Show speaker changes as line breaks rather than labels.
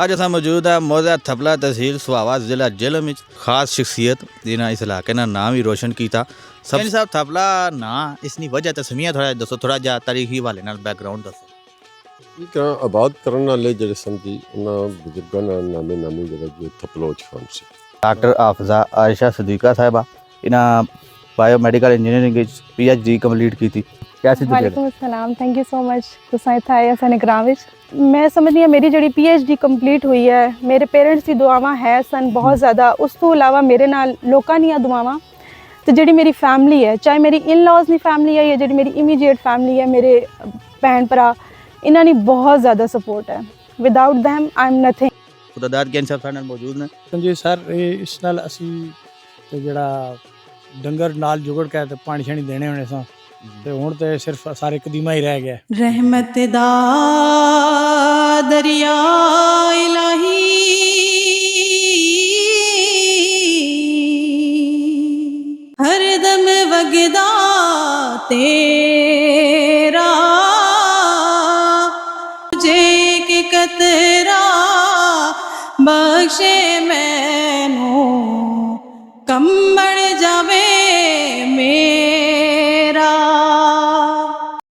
ਅੱਜ ਅਸਾਂ ਮੌਜੂਦ ਹੈ ਮੌਜ਼ਾ ਥਪਲਾ ਤਹਿਸੀਲ ਸੁਹਾਵਾ ਜ਼ਿਲ੍ਹਾ ਜੇਹਲਮ ਵਿੱਚ ਖਾਸ ਸ਼ਖਸੀਅਤ ਜਿਨ੍ਹਾਂ ਇਸ ਇਲਾਕੇ ਦਾ ਨਾਮ ਵੀ ਰੋਸ਼ਨ ਕੀਤਾ। ਸੈਣੀ ਸਾਹਿਬ ਥਪਲਾ ਨਾਂ ਇਸਨੀ ਵਜ੍ਹਾ ਤਸਮੀਆਂ ਥੋੜ੍ਹਾ ਜਿਹਾ ਦੱਸੋ, ਥੋੜ੍ਹਾ ਜਿਹਾ ਤਾਰੀਖੀ ਹਵਾਲੇ ਨਾਲ ਬੈਕਗਰਾਊਂਡ ਦੱਸੋ।
ਇਹ ਤਰ੍ਹਾਂ ਆਬਾਦ ਕਰਨ ਵਾਲੇ ਜਿਹੜੇ ਸਨ ਜੀ ਉਹਨਾਂ ਬਜ਼ੁਰਗਾਂ ਦਾ ਨਾਮੇ ਜਿਹੜਾ ਜੀ ਥਪਲੋਚ ਫਨ ਸੀ।
ਡਾਕਟਰ ਹਾਫਜ਼ਾ ਆਇਸ਼ਾ ਸਦੀਕਾ ਸਾਹਿਬਾ ਇਹਨਾਂ ਬਾਇਓਮੈਡੀਕਲ ਇੰਜੀਨੀਅਰਿੰਗ ਵਿੱਚ PhD ਕੰਪਲੀਟ ਕੀਤੀ। कैसी
वालेकुम अस्सलाम, थैंक यू सो मच। तुसां इत्थे आए साने ग्रां विच। मैं समझदी हां मेरी जिहड़ी PhD कंप्लीट हुई है, मेरे पेरेंट्स दी दुआवां है सन बहुत ज़्यादा। उस तो इलावा मेरे नाल लोकां दियां दुआवां ते जिहड़ी मेरी फैमिली है, चाहे मेरी इन लॉज दी फैमिली है या जिहड़ी मेरी इमीडिएट फैमिली है, मेरे भैन भरा, इन्हां दी बहुत ज़्यादा सपोर्ट है। Without them I am nothing.
Khudadad के इंसाफ साडे नाल मौजूद ने
जी सर, इस नाल असी ते जिहड़ा डंगर नाल जुगड़ के ते पानी शानी देने होने सां ते हुण ते सिर्फ सारे कदीमा ही रह गया।
रहमत दा दरिया इलाही हरदम वगदा तेरा जे के कतरा बख्शे मैनू कम